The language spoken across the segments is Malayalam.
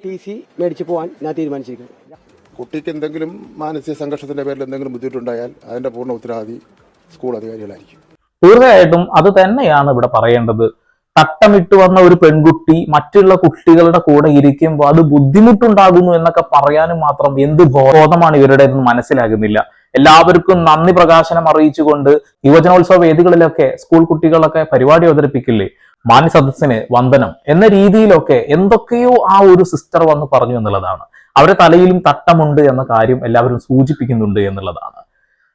ടി സി മേടിച്ച് പോകാൻ ഞാൻ തീരുമാനിച്ചിരിക്കുന്നത്. കുട്ടിക്ക് എന്തെങ്കിലും മാനസിക സംഘർഷത്തിന്റെ പേരിൽ എന്തെങ്കിലും ബുദ്ധിമുട്ടുണ്ടായാൽ അതിന്റെ പൂർണ്ണ ഉത്തരവാദി സ്കൂൾ അധികാരികളായിരിക്കും. തീർച്ചയായിട്ടും അത് തന്നെയാണ് ഇവിടെ പറയേണ്ടത്. തട്ടമിട്ട് വന്ന ഒരു പെൺകുട്ടി മറ്റുള്ള കുട്ടികളുടെ കൂടെ ഇരിക്കുമ്പോൾ അത് ബുദ്ധിമുട്ടുണ്ടാകുന്നു എന്നൊക്കെ പറയാനും മാത്രം എന്ത് ബോധമാണ് ഇവരുടെ എന്ന് മനസ്സിലാകുന്നില്ല. എല്ലാവർക്കും നന്ദി പ്രകാശനം അറിയിച്ചുകൊണ്ട് യുവജനോത്സവ വേദികളിലൊക്കെ സ്കൂൾ കുട്ടികളൊക്കെ പരിപാടി അവതരിപ്പിക്കില്ലേ, മാന്യ സദസ്സിന് വന്ദനം എന്ന രീതിയിലൊക്കെ എന്തൊക്കെയോ ആ ഒരു സിസ്റ്റർ വന്ന് പറഞ്ഞു എന്നുള്ളതാണ്. അവരുടെ തലയിലും തട്ടമുണ്ട് എന്ന കാര്യം എല്ലാവരും സൂചിപ്പിക്കുന്നുണ്ട് എന്നുള്ളതാണ്.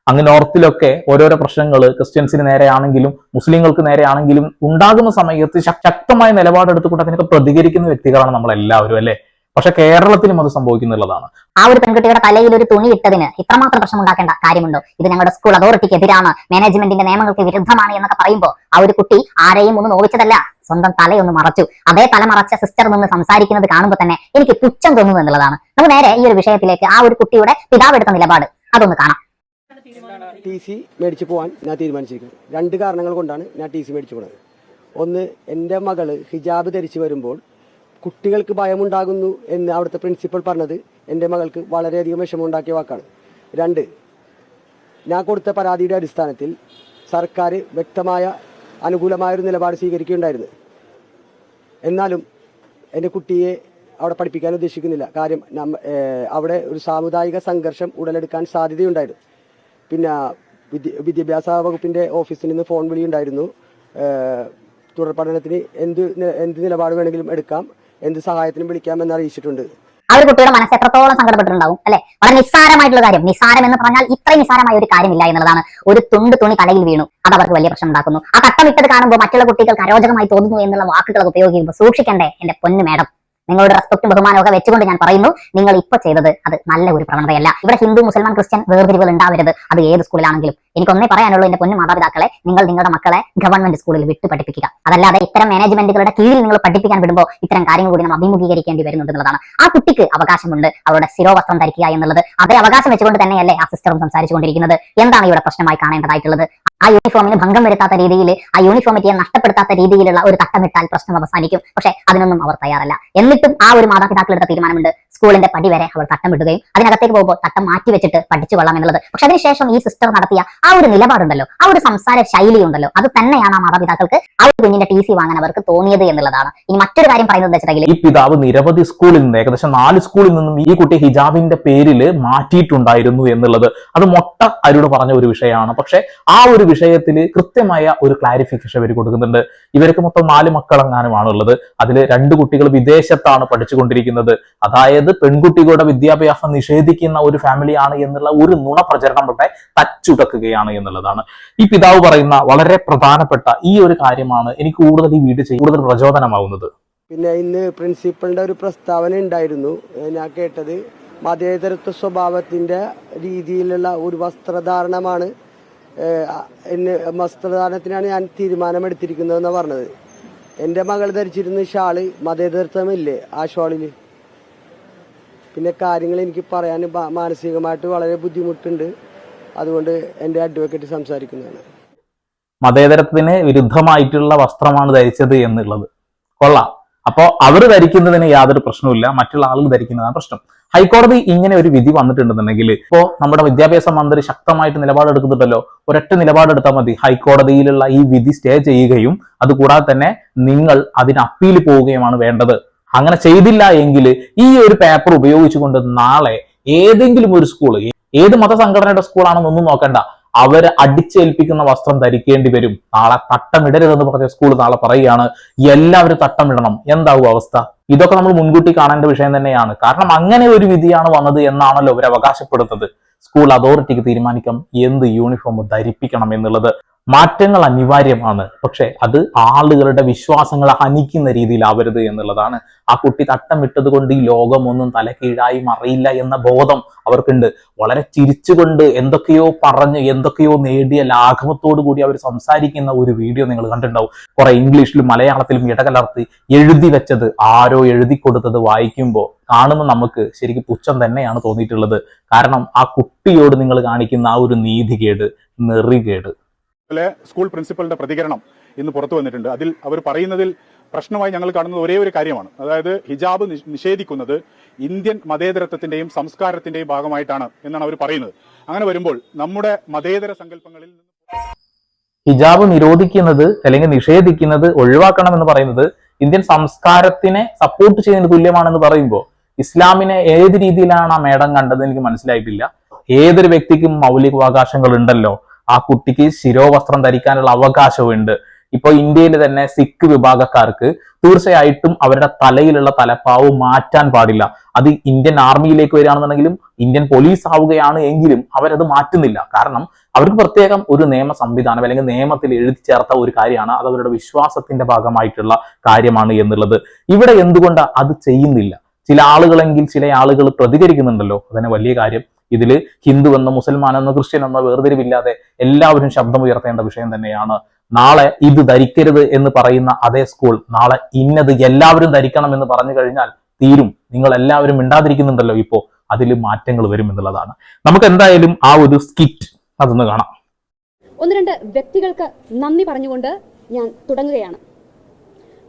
അങ്ങ് നോർത്തിലൊക്കെ ഓരോരോ പ്രശ്നങ്ങൾ ക്രിസ്ത്യൻസിന് നേരെയാണെങ്കിലും മുസ്ലിങ്ങൾക്ക് നേരെയാണെങ്കിലും ഉണ്ടാകുന്ന സമയത്ത് ശക്തമായ നിലപാടെടുത്തുകൊണ്ട് അതിനൊക്കെ പ്രതികരിക്കുന്ന വ്യക്തികളാണ് നമ്മൾ എല്ലാവരും, അല്ലെ? പക്ഷെ കേരളത്തിലും അത് സംഭവിക്കുന്നുള്ളതാണ്. ആ ഒരു പെൺകുട്ടിയുടെ തലയിൽ ഒരു തുണി ഇട്ടതിന് ഇത്രമാത്രം പ്രശ്നം ഉണ്ടാക്കേണ്ട കാര്യമുണ്ടോ? ഇത് ഞങ്ങളുടെ സ്കൂൾ അതോറിറ്റിക്ക് എതിരാണ്, മാനേജ്മെന്റിന്റെ നിയമങ്ങൾക്ക് വിരുദ്ധമാണ് എന്നൊക്കെ പറയുമ്പോൾ ആ ഒരു കുട്ടി ആരെയും ഒന്ന് നോവിച്ചതല്ല, സ്വന്തം തലയൊന്ന് മറച്ചു. അതേ തല മറച്ച സിസ്റ്റർ നിന്ന് സംസാരിക്കുന്നത് കാണുമ്പോൾ തന്നെ എനിക്ക് പുച്ഛം തോന്നുന്നു എന്നുള്ളതാണ്. നമുക്ക് നേരെ ഈ ഒരു വിഷയത്തിലേക്ക് ആ ഒരു കുട്ടിയുടെ പിതാവ് എടുത്ത നിലപാട് അതൊന്ന് കാണാം. ടി സി മേടിച്ച് പോകാൻ ഞാൻ തീരുമാനിച്ചിരിക്കുന്നത്. 2 കാരണങ്ങൾ കൊണ്ടാണ് ഞാൻ ടി സി മേടിച്ചു പോകുന്നത്. ഒന്ന്, എൻ്റെ മകള് ഹിജാബ് ധരിച്ചു വരുമ്പോൾ കുട്ടികൾക്ക് ഭയമുണ്ടാകുന്നു എന്ന് അവിടുത്തെ പ്രിൻസിപ്പൽ പറഞ്ഞത് എൻ്റെ മകൾക്ക് വളരെയധികം വിഷമമുണ്ടാക്കിയ വാക്കാണ്. 2, ഞാൻ കൊടുത്ത പരാതിയുടെ അടിസ്ഥാനത്തിൽ സർക്കാർ വ്യക്തമായ അനുകൂലമായൊരു നിലപാട് സ്വീകരിക്കുകയുണ്ടായിരുന്നു. എന്നാലും എൻ്റെ കുട്ടിയെ അവിടെ പഠിപ്പിക്കാൻ ഉദ്ദേശിക്കുന്നില്ല. കാര്യം അവിടെ ഒരു സാമുദായിക സംഘർഷം ഉടലെടുക്കാൻ സാധ്യതയുണ്ടായിരുന്നു. പിന്നെ വിദ്യാഭ്യാസ വകുപ്പിൻ്റെ ഓഫീസിൽ നിന്ന് ഫോൺ വിളിയുണ്ടായിരുന്നു. തുടർ പഠനത്തിന് എന്ത് നിലപാട് വേണമെങ്കിലും എടുക്കാം, എന്ത് സഹായത്തിനും വിളിക്കാമെന്ന് അറിയിച്ചിട്ടുണ്ട്. ആ ഒരു കുട്ടിയുടെ മനസ്സ് എത്രത്തോളം സങ്കടപ്പെട്ടിട്ടുണ്ടാവും, അല്ലെ? വളരെ നിസ്സാരമായിട്ടുള്ള കാര്യം. നിസ്സാരം എന്ന് പറഞ്ഞാൽ ഇത്രയും നിസ്സാരമായ ഒരു കാര്യമില്ല എന്നുള്ളതാണ്. ഒരു തുണി തലയിൽ വീണു, അത് അവർക്ക് വലിയ പ്രശ്നം ഉണ്ടാക്കുന്നു. ആ തട്ടമിട്ടത് കാണുമ്പോൾ മറ്റുള്ള കുട്ടികൾക്ക് അരോചകമായി തോന്നുന്നു എന്നുള്ള വാക്കുകളൊക്കെ ഉപയോഗിക്കുമ്പോൾ സൂക്ഷിക്കണ്ടേ എന്റെ പൊന്നു മാഡം. നിങ്ങളുടെ റെസ്പെക്റ്റും ബഹുമാനമൊക്കെ വെച്ചുകൊണ്ട് ഞാൻ പറയുന്നു, നിങ്ങൾ ഇപ്പൊ ചെയ്തത് അത് നല്ല ഒരു പ്രവണതയല്ല. ഇവിടെ ഹിന്ദു മുസൽമാൻ ക്രിസ്ത്യൻ വേർതിരിവുകൾ ഉണ്ടാവരുത്, അത് ഏത് സ്കൂളിലാണെങ്കിലും. എനിക്കൊന്നേ പറയാനുള്ളൂ, എന്റെ പൊന്നു മാതാപിതാക്കളെ, നിങ്ങൾ നിങ്ങളുടെ മക്കളെ ഗവൺമെന്റ് സ്കൂളിൽ വിട്ട് പഠിപ്പിക്കുക. അതല്ലാതെ ഇത്തരം മാനേജ്മെന്റുകളുടെ കീഴിൽ നിങ്ങൾ പഠിപ്പിക്കാൻ വിടുമ്പോൾ ഇത്തരം കാര്യങ്ങൾ കൂടി നമ്മൾ അഭിമുഖീകരിക്കേണ്ടി വരുന്നുണ്ട് എന്നുള്ളതാണ്. ആ കുട്ടിക്ക് അവകാശമുണ്ട് അവരുടെ ശിരോവസ്ത്രം ധരിക്കുക എന്നുള്ളത്. അതേ അവകാശം വെച്ചുകൊണ്ട് തന്നെയല്ലേ ആ സിസ്റ്ററും സംസാരിച്ചുകൊണ്ടിരിക്കുന്നത്. എന്താണ് ഇവിടെ പ്രശ്നമായി കാണേണ്ടതായിട്ടുള്ളത്? ആ യൂണിഫോമിന് ഭംഗം വരുത്താത്ത രീതിയിൽ, ആ യൂണിഫോമിറ്റിയെ നഷ്ടപ്പെടുത്താത്ത രീതിയിലുള്ള ഒരു തട്ടമിട്ടാൽ പ്രശ്നം അവസാനിക്കും. പക്ഷെ അതിനൊന്നും അവർ തയ്യാറല്ല. എന്നിട്ടും ആ ഒരു മാതാപിതാക്കളെടുത്ത തീരുമാനമുണ്ട്, സ്കൂളിന്റെ പടി വരെ അവർ തട്ടം വിടുകയും അതിനകത്തേക്ക് പോകുമ്പോൾ തട്ടം മാറ്റി വെച്ചിട്ട് പഠിച്ചു കൊള്ളാം എന്നുള്ളത്. പക്ഷെ അതിനുശേഷം ഈ സിസ്റ്റർ നടത്തിയ ആ ഒരു നിലപാടുണ്ടല്ലോ, ആ ഒരു സംസാര ശൈലി ഉണ്ടല്ലോ, അത് തന്നെയാണ് ആ മാതാപിതാക്കൾക്ക് ആ ഒരു കുഞ്ഞിന്റെ ടി സി വാങ്ങാൻ അവർക്ക് തോന്നിയത് എന്നുള്ളതാണ്. ഇനി മറ്റൊരു കാര്യം പറയുന്നത് വെച്ചിട്ടുണ്ടെങ്കിൽ, ഈ പിതാവ് നിരവധി സ്കൂളിൽ നിന്ന്, ഏകദേശം 4 സ്കൂളിൽ നിന്നും ഈ കുട്ടി ഹിജാബിന്റെ പേരിൽ മാറ്റിയിട്ടുണ്ടായിരുന്നു എന്നുള്ളത് അത് മൊട്ട അരുട് പറഞ്ഞ ഒരു വിഷയമാണ്. പക്ഷെ ആ ഒരു വിഷയത്തിൽ കൃത്യമായ ഒരു ക്ലാരിഫിക്കേഷൻ ഇവർ കൊടുക്കുന്നുണ്ട്. ഇവർക്ക് മൊത്തം 4 മക്കളെങ്ങാനുമാണ് ഉള്ളത്. അതിൽ 2 കുട്ടികൾ വിദേശത്താണ് പഠിച്ചുകൊണ്ടിരിക്കുന്നത്. അതായത് പെൺകുട്ടികളുടെ വിദ്യാഭ്യാസം നിഷേധിക്കുന്ന ഒരു ഫാമിലിയാണ് എന്നുള്ള ഒരു നുണ പ്രചരണം ഇവിടെ തച്ചുടക്കുകയാണ് എന്നുള്ളതാണ്. ഈ പിതാവ് പറയുന്ന വളരെ പ്രധാനപ്പെട്ട ഈ ഒരു കാര്യമാണ് എനിക്ക് കൂടുതൽ ഈ വീഡിയോ ചെയ്ത് കൂടുതൽ പ്രചോദനമാവുന്നത്. പിന്നെ ഇന്ന് പ്രിൻസിപ്പളിന്റെ ഒരു പ്രസ്താവന ഉണ്ടായിരുന്നു, ഞാൻ കേട്ടത് മതേതരത്വ സ്വഭാവത്തിന്റെ രീതിയിലുള്ള ഒരു വസ്ത്രധാരണമാണ്, വസ്ത്രധാരണത്തിനാണ് ഞാൻ തീരുമാനമെടുത്തിരിക്കുന്നതെന്നാണ് പറഞ്ഞത്. എൻ്റെ മകൾ ധരിച്ചിരുന്ന ഷാള് മതേതരത്വമില്ലേ ആ ഷാളിൽ? പിന്നെ കാര്യങ്ങൾ എനിക്ക് പറയാൻ മാനസികമായിട്ട് വളരെ ബുദ്ധിമുട്ടുണ്ട്. അതുകൊണ്ട് എൻ്റെ അഡ്വക്കേറ്റ് സംസാരിക്കുന്നതാണ്. മതേതരത്വത്തിന് വിരുദ്ധമായിട്ടുള്ള വസ്ത്രമാണ് ധരിച്ചത് എന്നുള്ളത് കൊള്ളാം. അപ്പോ അവർ ധരിക്കുന്നതിന് യാതൊരു പ്രശ്നവുമില്ല, മറ്റുള്ള ആളുകൾ ധരിക്കുന്നതാണ് പ്രശ്നം. ഹൈക്കോടതി ഇങ്ങനെ ഒരു വിധി വന്നിട്ടുണ്ടെന്നുണ്ടെങ്കിൽ ഇപ്പോ നമ്മുടെ വിദ്യാഭ്യാസ മന്ത്രി ശക്തമായിട്ട് നിലപാടെടുക്കുന്നുണ്ടല്ലോ. ഒരൊറ്റ നിലപാടെടുത്താൽ മതി, ഹൈക്കോടതിയിലുള്ള ഈ വിധി സ്റ്റേ ചെയ്യുകയും അതുകൂടാതെ തന്നെ നിങ്ങൾ അതിന് അപ്പീൽ പോവുകയുമാണ് വേണ്ടത്. അങ്ങനെ ചെയ്തില്ല എങ്കിൽ ഈ ഒരു പേപ്പർ ഉപയോഗിച്ചുകൊണ്ട് നാളെ ഏതെങ്കിലും ഒരു സ്കൂൾ, ഏത് മതസംഘടനയുടെ സ്കൂളാണെന്നൊന്നും നോക്കണ്ട, അവരെ അടിച്ചേൽപ്പിക്കുന്ന വസ്ത്രം ധരിക്കേണ്ടി വരും. നാളെ തട്ടമിടരുതെന്ന് പറഞ്ഞ സ്കൂൾ നാളെ പറയുകയാണ് എല്ലാവരും തട്ടമിടണം. എന്താവും അവസ്ഥ? ഇതൊക്കെ നമ്മൾ മുൻകൂട്ടി കാണേണ്ട വിഷയം തന്നെയാണ്. കാരണം അങ്ങനെ ഒരു വിധിയാണ് വന്നത് എന്നാണല്ലോ അവർ അവകാശപ്പെടുന്നത്. സ്കൂൾ അതോറിറ്റിക്ക് തീരുമാനിക്കാം എന്ത് യൂണിഫോം ധരിപ്പിക്കണം എന്നുള്ളത്. മാറ്റങ്ങൾ അനിവാര്യമാണ്, പക്ഷെ അത് ആളുകളുടെ വിശ്വാസങ്ങളെ ഹനിക്കുന്ന രീതിയിലാവരുത് എന്നുള്ളതാണ്. ആ കുട്ടി തട്ടം വിട്ടത് കൊണ്ട് ഈ ലോകമൊന്നും തലകീഴായി മറിയില്ല എന്ന ബോധം അവർക്കുണ്ട്. വളരെ ചിരിച്ചുകൊണ്ട് എന്തൊക്കെയോ പറഞ്ഞ് എന്തൊക്കെയോ നേടിയ ലാഘവത്തോടു കൂടി അവർ സംസാരിക്കുന്ന ഒരു വീഡിയോ നിങ്ങൾ കണ്ടിട്ടുണ്ടാവും. കുറെ ഇംഗ്ലീഷിലും മലയാളത്തിലും ഇടകലർത്തി എഴുതി വെച്ചത് ആരോ എഴുതി കൊടുത്തത് വായിക്കുമ്പോൾ കാണുമ്പോൾ നമുക്ക് ശരിക്കും പുച്ഛം തന്നെയാണ് തോന്നിയിട്ടുള്ളത്. കാരണം ആ കുട്ടിയോട് നിങ്ങൾ കാണിക്കുന്ന ആ ഒരു നീതികേട്, നെറികേട്. സ്കൂൾ പ്രിൻസിപ്പലിന്റെ പ്രതികരണം ഇന്ന് പുറത്തു വന്നിട്ടുണ്ട്. അതിൽ അവർ പറയുന്നതിൽ പ്രശ്നമായി ഞങ്ങൾ കാണുന്നത് ഒരേ ഒരു കാര്യമാണ്. അതായത് ഹിജാബ് നിഷേധിക്കുന്നത് ഇന്ത്യൻ മതേതരത്വത്തിന്റെയും സംസ്കാരത്തിന്റെയും ഭാഗമായിട്ടാണ് എന്നാണ് അവർ പറയുന്നത്. അങ്ങനെ വരുമ്പോൾ നമ്മുടെ മതേതര സങ്കല്പങ്ങളിൽ ഹിജാബ് നിരോധിക്കുന്നത് അല്ലെങ്കിൽ നിഷേധിക്കുന്നത് ഒഴിവാക്കണം എന്ന് പറയുന്നത് ഇന്ത്യൻ സംസ്കാരത്തിനെ സപ്പോർട്ട് ചെയ്യുന്നതിന് തുല്യമാണെന്ന് പറയുമ്പോൾ ഇസ്ലാമിനെ ഏത് രീതിയിലാണ് ആ മേഡം കണ്ടത് എനിക്ക് മനസ്സിലായിട്ടില്ല. ഏതൊരു വ്യക്തിക്കും മൗലികാവകാശങ്ങൾ ഉണ്ടല്ലോ. ആ കുട്ടിക്ക് ശിരോവസ്ത്രം ധരിക്കാനുള്ള അവകാശമുണ്ട്. ഇപ്പൊ ഇന്ത്യയിൽ തന്നെ സിഖ് വിഭാഗക്കാർക്ക് തീർച്ചയായിട്ടും അവരുടെ തലയിലുള്ള തലപ്പാവ് മാറ്റാൻ പാടില്ല. അത് ഇന്ത്യൻ ആർമിയിലേക്ക് വരികയാണെന്നുണ്ടെങ്കിലും ഇന്ത്യൻ പോലീസ് ആവുകയാണ് എങ്കിലും അവരത് മാറ്റുന്നില്ല. കാരണം അവർക്ക് പ്രത്യേകം ഒരു നിയമ സംവിധാനം അല്ലെങ്കിൽ നിയമത്തിൽ എഴുതി ചേർത്ത ഒരു കാര്യമാണ്. അത് അവരുടെ വിശ്വാസത്തിന്റെ ഭാഗമായിട്ടുള്ള കാര്യമാണ് എന്നുള്ളത്. ഇവിടെ എന്തുകൊണ്ട് അത് ചെയ്യുന്നില്ല? ചില ആളുകളെങ്കിൽ ചില ആളുകൾ പ്രതികരിക്കുന്നുണ്ടല്ലോ. അതന്നെ വലിയ കാര്യം. ഇതില് ഹിന്ദു എന്നോ മുസൽമാൻ എന്നോ ക്രിസ്ത്യൻ എന്നോ വേർതിരിവില്ലാതെ എല്ലാവരും ശബ്ദം ഉയർത്തേണ്ട വിഷയം തന്നെയാണ്. നാളെ ഇത് ധരിക്കരുത് എന്ന് പറയുന്ന അതേ സ്കൂൾ നാളെ ഇന്നത് എല്ലാവരും ധരിക്കണം എന്ന് പറഞ്ഞു കഴിഞ്ഞാൽ തീരും. നിങ്ങൾ എല്ലാവരും മിണ്ടാതിരിക്കുന്നുണ്ടല്ലോ ഇപ്പോ, അതിൽ മാറ്റങ്ങൾ വരും എന്നുള്ളതാണ്. നമുക്ക് എന്തായാലും ആ ഒരു സ്കിറ്റ് അതൊന്ന് കാണാം. ഒന്ന് രണ്ട് വ്യക്തികൾക്ക് നന്ദി പറഞ്ഞുകൊണ്ട് ഞാൻ തുടങ്ങുകയാണ്.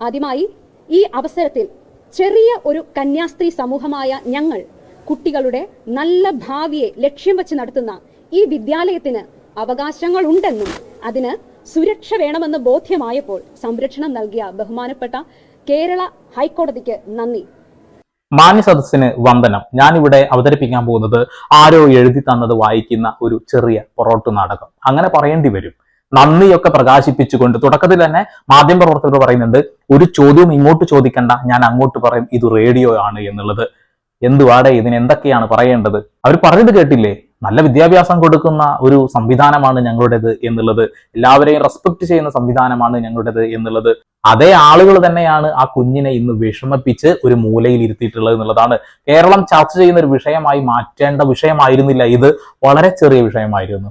ആദ്യമായി ഈ അവസരത്തിൽ ചെറിയ ഒരു കന്യാസ്ത്രീ സമൂഹമായ ഞങ്ങൾ കുട്ടികളുടെ നല്ല ഭാവിയെ ലക്ഷ്യം വെച്ച് നടത്തുന്ന ഈ വിദ്യാലയത്തിന് അവകാശങ്ങൾ ഉണ്ടെന്നും അതിന് സുരക്ഷ വേണമെന്ന് ബോധ്യമായപ്പോൾ സംരക്ഷണം നൽകിയ ബഹുമാനപ്പെട്ട കേരള ഹൈക്കോടതിക്ക് നന്ദി. മാന്യ സദസ്സിന് വന്ദനം. ഞാനിവിടെ അവതരിപ്പിക്കാൻ പോകുന്നത് ആരോ എഴുതി തന്നത് വായിക്കുന്ന ഒരു ചെറിയ പൊറോട്ട് നാടകം. അങ്ങനെ പറയേണ്ടി വരും. നന്ദിയൊക്കെ പ്രകാശിപ്പിച്ചുകൊണ്ട് തുടക്കത്തിൽ തന്നെ മാധ്യമപ്രവർത്തകർ പറയുന്നുണ്ട്, ഒരു ചോദ്യവും ഇങ്ങോട്ട് ചോദിക്കണ്ട, ഞാൻ അങ്ങോട്ട് പറയും ഇത് റേഡിയോ ആണ് എന്നുള്ളത്. എന്തുവാടെ ഇതിന് എന്തൊക്കെയാണ് പറയേണ്ടത്? അവർ പറഞ്ഞത് കേട്ടില്ലേ? നല്ല വിദ്യാഭ്യാസം കൊടുക്കുന്ന ഒരു സംവിധാനമാണ് ഞങ്ങളുടേത് എന്നുള്ളത്, എല്ലാവരെയും റെസ്പെക്ട് ചെയ്യുന്ന സംവിധാനമാണ് ഞങ്ങളുടേത് എന്നുള്ളത്. അതേ ആളുകൾ തന്നെയാണ് ആ കുഞ്ഞിനെ ഇന്ന് വിഷമിപ്പിച്ച് ഒരു മൂലയിൽ ഇരുത്തിയിട്ടുള്ളത് എന്നുള്ളതാണ്. കേരളം ചർച്ച ചെയ്യുന്ന ഒരു വിഷയമായി മാറ്റേണ്ട വിഷയമായിരുന്നില്ല ഇത്. വളരെ ചെറിയ വിഷയമായിരുന്നു.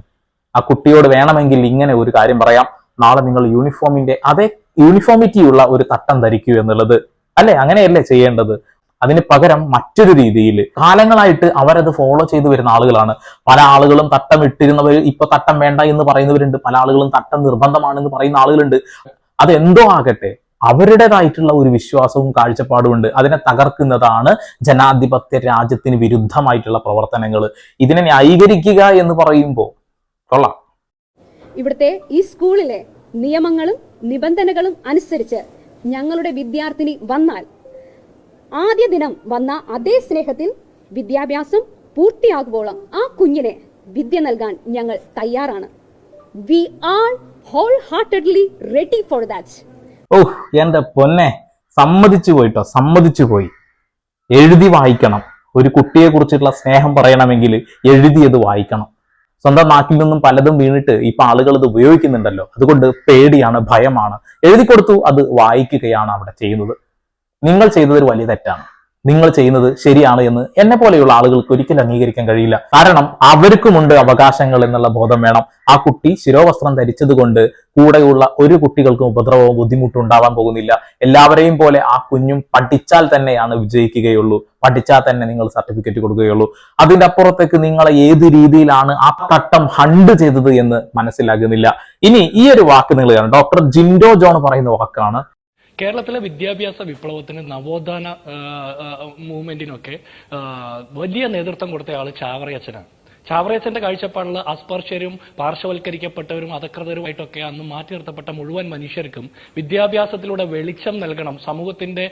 ആ കുട്ടിയോട് വേണമെങ്കിൽ ഇങ്ങനെ ഒരു കാര്യം പറയാം, നാളെ നിങ്ങൾ യൂണിഫോമിന്റെ അതേ യൂണിഫോമിറ്റിയുള്ള ഒരു തട്ടം ധരിക്കൂ എന്നുള്ളത് അല്ലെ? അങ്ങനെയല്ലേ ചെയ്യേണ്ടത്? അതിന് പകരം മറ്റൊരു രീതിയിൽ കാലങ്ങളായിട്ട് അവരത് ഫോളോ ചെയ്തു വരുന്ന ആളുകളാണ്. പല ആളുകളും തട്ടം ഇട്ടിരുന്നവർ ഇപ്പൊ തട്ടം വേണ്ട എന്ന് പറയുന്നവരുണ്ട്. പല ആളുകളും തട്ടം നിർബന്ധമാണെന്ന് പറയുന്ന ആളുകളുണ്ട്. അതെന്തോ ആകട്ടെ, അവരുടേതായിട്ടുള്ള ഒരു വിശ്വാസവും കാഴ്ചപ്പാടും ഉണ്ട്. അതിനെ തകർക്കുന്നതാണ് ജനാധിപത്യ രാജ്യത്തിന് വിരുദ്ധമായിട്ടുള്ള പ്രവർത്തനങ്ങൾ. ഇതിനെ ന്യായീകരിക്കുക എന്ന് പറയുമ്പോൾ കൊള്ളാം. ഇവിടുത്തെ ഈ സ്കൂളിലെ നിയമങ്ങളും നിബന്ധനകളും അനുസരിച്ച് ഞങ്ങളുടെ വിദ്യാർത്ഥിനി വന്നാൽ ആദ്യ ദിനം വന്ന അതേ സ്നേഹത്തിൽ വിദ്യാഭ്യാസം പൂർത്തിയാകുമ്പോഴും ആ കുഞ്ഞിനെ വിദ്യ നൽകാൻ ഞങ്ങൾ തയ്യാറാണ്. We are wholeheartedly ready for that. ഓഹ് എന്റെ പൊന്നെ, സമ്മതിച്ചു പോയിട്ടോ, സമ്മതിച്ചു പോയി. എഴുതി വായിക്കണം. ഒരു കുട്ടിയെ കുറിച്ചുള്ള സ്നേഹം പറയണമെങ്കിൽ എഴുതിയത് വായിക്കണം. സ്വന്തം നാട്ടിൽ നിന്നും പലതും വീണിട്ട് ഇപ്പൊ ആളുകൾ ഇത് ഉപയോഗിക്കുന്നുണ്ടല്ലോ. അതുകൊണ്ട് പേടിയാണ്, ഭയമാണ്. എഴുതി കൊടുത്തു, അത് വായിക്കുകയാണ് അവിടെ ചെയ്യുന്നത്. നിങ്ങൾ ചെയ്തത് ഒരു വലിയ തെറ്റാണ്. നിങ്ങൾ ചെയ്യുന്നത് ശരിയാണ് എന്ന് എന്നെ പോലെയുള്ള ആളുകൾക്ക് ഒരിക്കലും അംഗീകരിക്കാൻ കഴിയില്ല. കാരണം അവർക്കുമുണ്ട് അവകാശങ്ങൾ എന്നുള്ള ബോധം വേണം. ആ കുട്ടി ശിരോവസ്ത്രം ധരിച്ചത് കൊണ്ട് കൂടെയുള്ള ഒരു കുട്ടികൾക്കും ഉപദ്രവവും ബുദ്ധിമുട്ടും ഉണ്ടാവാൻ പോകുന്നില്ല. എല്ലാവരെയും പോലെ ആ കുഞ്ഞും പഠിച്ചാൽ തന്നെയാണ് വിജയിക്കുകയുള്ളൂ. പഠിച്ചാൽ തന്നെ നിങ്ങൾ സർട്ടിഫിക്കറ്റ് കൊടുക്കുകയുള്ളൂ. അതിന്റെ അപ്പുറത്തേക്ക് നിങ്ങളെ ഏത് രീതിയിലാണ് ആ തട്ടം ഹണ്ട് ചെയ്തത് എന്ന് മനസ്സിലാകുന്നില്ല. ഇനി ഈ ഒരു വാക്ക് നിങ്ങൾ കാണാം. ഡോക്ടർ ജിൻഡോ ജോൺ പറയുന്ന വാക്കാണ്. കേരളത്തിലെ വിദ്യാഭ്യാസ വിപ്ലവത്തിന് നവോത്ഥാന മൂവ്മെന്റിനൊക്കെ വലിയ നേതൃത്വം കൊടുത്ത ആള് ചാവറയച്ചനാണ്. ചാവറയച്ചന്റെ കാഴ്ചപ്പാടുള്ള അസ്പർശ്യരും പാർശ്വവൽക്കരിക്കപ്പെട്ടവരും അധകൃതരുമായിട്ടൊക്കെ അന്ന് മാറ്റി നിർത്തപ്പെട്ട മുഴുവൻ മനുഷ്യർക്കും വിദ്യാഭ്യാസത്തിലൂടെ വെളിച്ചം നൽകണം, സമൂഹത്തിന്റെ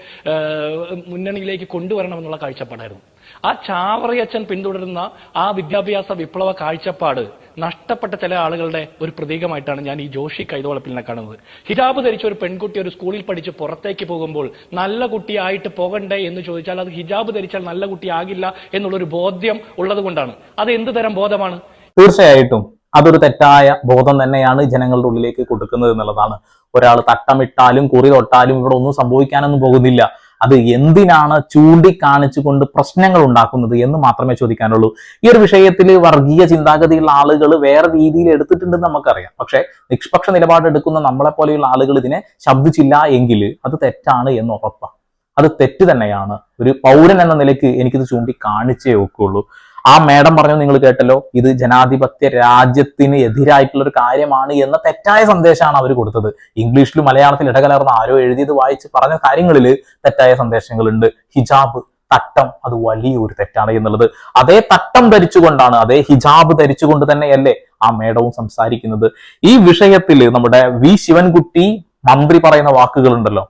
മുന്നണിയിലേക്ക് കൊണ്ടുവരണം എന്നുള്ള കാഴ്ചപ്പാടായിരുന്നു. ആ ചാവറയച്ചൻ പിന്തുടരുന്ന ആ വിദ്യാഭ്യാസ വിപ്ലവ കാഴ്ചപ്പാട് നഷ്ടപ്പെട്ട ചില ആളുകളുടെ ഒരു പ്രതീകമായിട്ടാണ് ഞാൻ ഈ ജോഷി കൈതവളപ്പിലിനെ കാണുന്നത്. ഹിജാബ് ധരിച്ച ഒരു പെൺകുട്ടി ഒരു സ്കൂളിൽ പഠിച്ച് പുറത്തേക്ക് പോകുമ്പോൾ നല്ല കുട്ടിയായിട്ട് പോകണ്ടേ എന്ന് ചോദിച്ചാൽ അത് ഹിജാബ് ധരിച്ചാൽ നല്ല കുട്ടിയാകില്ല എന്നുള്ളൊരു ബോധ്യം ഉള്ളത് കൊണ്ടാണ്. അത് എന്ത് തരം ബോധമാണ്? തീർച്ചയായിട്ടും അതൊരു തെറ്റായ ബോധം തന്നെയാണ് ജനങ്ങളുടെ ഉള്ളിലേക്ക് കൊടുക്കുന്നത് എന്നുള്ളതാണ്. ഒരാൾ തട്ടമിട്ടാലും കുറി തൊട്ടാലും ഇവിടെ ഒന്നും സംഭവിക്കാനൊന്നും പോകുന്നില്ല. അത് എന്തിനാണ് ചൂണ്ടിക്കാണിച്ചുകൊണ്ട് പ്രശ്നങ്ങൾ ഉണ്ടാക്കുന്നത് എന്ന് മാത്രമേ ചോദിക്കാനുള്ളൂ. ഈ ഒരു വിഷയത്തിൽ വർഗീയ ചിന്താഗതിയുള്ള ആളുകൾ വേറെ രീതിയിൽ എടുത്തിട്ടുണ്ടെന്ന് നമുക്കറിയാം. പക്ഷെ നിഷ്പക്ഷ നിലപാടെടുക്കുന്ന നമ്മളെ പോലെയുള്ള ആളുകൾ ഇതിനെ ശബ്ദിച്ചില്ല എങ്കിൽ അത് തെറ്റാണ് എന്ന് ഉറപ്പാണ്. അത് തെറ്റ് തന്നെയാണ്. ഒരു പൗരൻ എന്ന നിലയ്ക്ക് എനിക്കിത് ചൂണ്ടിക്കാണിച്ചേ ഒക്കുള്ളൂ. ആ മേഡം പറഞ്ഞു, നിങ്ങൾ കേട്ടല്ലോ, ഇത് ജനാധിപത്യ രാജ്യത്തിന് എതിരായിട്ടുള്ള ഒരു കാര്യമാണ് എന്ന തെറ്റായ സന്ദേശമാണ് അവർ കൊടുത്തത്. ഇംഗ്ലീഷിലും മലയാളത്തിൽ ഇടകലർന്ന ആരോ എഴുതിയത് വായിച്ച് പറഞ്ഞ കാര്യങ്ങളിൽ തെറ്റായ സന്ദേശങ്ങളുണ്ട്. ഹിജാബ്, തട്ടം, അത് വലിയൊരു തെറ്റാണ് എന്നുള്ളത്. അതേ തട്ടം ധരിച്ചുകൊണ്ടാണ്, അതേ ഹിജാബ് ധരിച്ചുകൊണ്ട് തന്നെയല്ലേ ആ മേഡവും സംസാരിക്കുന്നത്. ഈ വിഷയത്തിൽ നമ്മുടെ വി ശിവൻകുട്ടി മന്ത്രി പറയുന്ന വാക്കുകളുണ്ടല്ലോ,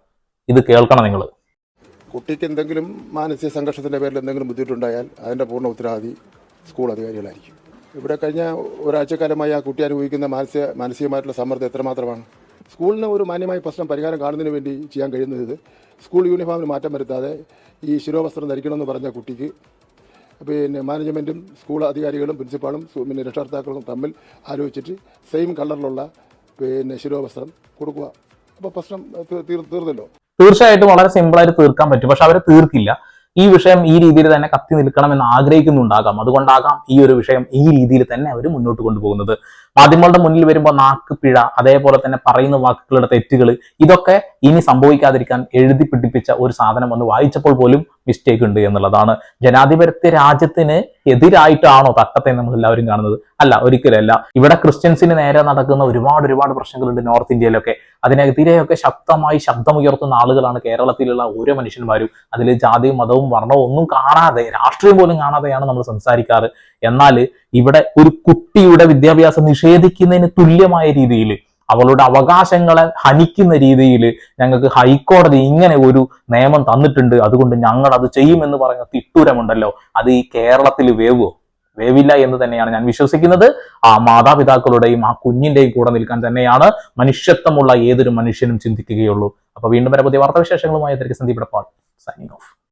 ഇത് കേൾക്കണം നിങ്ങൾ. കുട്ടിക്ക് എന്തെങ്കിലും മാനസിക സംഘർഷത്തിൻ്റെ പേരിൽ എന്തെങ്കിലും ബുദ്ധിമുട്ടുണ്ടായാൽ അതിൻ്റെ പൂർണ്ണ ഉത്തരവാദി സ്കൂൾ അധികാരികളായിരിക്കും. ഇവിടെ കഴിഞ്ഞ ഒരാഴ്ചക്കാലമായി ആ കുട്ടി അനുഭവിക്കുന്ന മാനസികമായിട്ടുള്ള സമ്മർദ്ദം എത്രമാത്രമാണ്. സ്കൂളിന് ഒരു മാന്യമായ പ്രശ്നം പരിഹാരം കാണുന്നതിന് വേണ്ടി ചെയ്യാൻ കഴിയുന്നത് സ്കൂൾ യൂണിഫോമിന് മാറ്റം വരുത്താതെ ഈ ശിരോവസ്ത്രം ധരിക്കണമെന്ന് പറഞ്ഞ കുട്ടിക്ക് മാനേജ്മെൻറ്റും സ്കൂൾ അധികാരികളും പ്രിൻസിപ്പാളും രക്ഷകർത്താക്കളും തമ്മിൽ ആലോചിച്ചിട്ട് സെയിം കളറിലുള്ള ശിരോവസ്ത്രം കൊടുക്കുക. അപ്പോൾ പ്രശ്നം തീർന്നല്ലോ. തീർച്ചയായിട്ടും വളരെ സിമ്പിളായിട്ട് തീർക്കാൻ പറ്റും. പക്ഷെ അവരെ തീർക്കില്ല. ഈ വിഷയം ഈ രീതിയിൽ തന്നെ കത്തി നിൽക്കണമെന്ന് ആഗ്രഹിക്കുന്നുണ്ടാകാം. അതുകൊണ്ടാകാം ഈ ഒരു വിഷയം ഈ രീതിയിൽ തന്നെ അവർ മുന്നോട്ട് കൊണ്ടുപോകുന്നത്. മാധ്യമങ്ങളുടെ മുന്നിൽ വരുമ്പോൾ നാക്ക് പിഴ, അതേപോലെ തന്നെ പറയുന്ന വാക്കുകളുടെ തെറ്റുകൾ, ഇതൊക്കെ ഇനി സംഭവിക്കാതിരിക്കാൻ എഴുതി പിടിപ്പിച്ച ഒരു സാധനം ഒന്ന് വായിച്ചപ്പോൾ പോലും മിസ്റ്റേക്ക് ഉണ്ട് എന്നുള്ളതാണ്. ജനാധിപത്യ രാജ്യത്തിന് എതിരായിട്ടാണോ തട്ടത്തെ നമ്മൾ എല്ലാവരും കാണുന്നത്? അല്ല, ഒരിക്കലല്ല. ഇവിടെ ക്രിസ്ത്യൻസിന് നേരെ നടക്കുന്ന ഒരുപാട് പ്രശ്നങ്ങളുണ്ട് നോർത്ത് ഇന്ത്യയിലൊക്കെ. അതിനെതിരെയൊക്കെ ശക്തമായി ശബ്ദമുയർത്തുന്ന ആളുകളാണ് കേരളത്തിലുള്ള ഓരോ മനുഷ്യന്മാരും. അതിൽ ജാതിയും മതവും വർണ്ണവും ഒന്നും കാണാതെ, രാഷ്ട്രീയം പോലും കാണാതെയാണ് നമ്മൾ സംസാരിക്കാറ്. എന്നാൽ ഇവിടെ ഒരു കുട്ടിയുടെ വിദ്യാഭ്യാസം നിഷേധിക്കുന്നതിന് തുല്യമായ രീതിയിൽ, അവളുടെ അവകാശങ്ങളെ ഹനിക്കുന്ന രീതിയിൽ ഞങ്ങൾക്ക് ഹൈക്കോടതി ഇങ്ങനെ ഒരു നിയമം തന്നിട്ടുണ്ട്, അതുകൊണ്ട് ഞങ്ങൾ അത് ചെയ്യുമെന്ന് പറയുന്ന തിട്ടൂരമുണ്ടല്ലോ, അത് ഈ കേരളത്തിൽ വേവില്ല എന്ന് തന്നെയാണ് ഞാൻ വിശ്വസിക്കുന്നത്. ആ മാതാപിതാക്കളുടെയും ആ കുഞ്ഞിന്റെയും കൂടെ നിൽക്കാൻ തന്നെയാണ് മനുഷ്യത്വമുള്ള ഏതൊരു മനുഷ്യനും ചിന്തിക്കുകയുള്ളൂ. അപ്പൊ വീണ്ടും വരെ പുതിയ വാർത്താവിശേഷങ്ങളുമായി സന്ദീപ് സൈനിങ് ഓഫ്.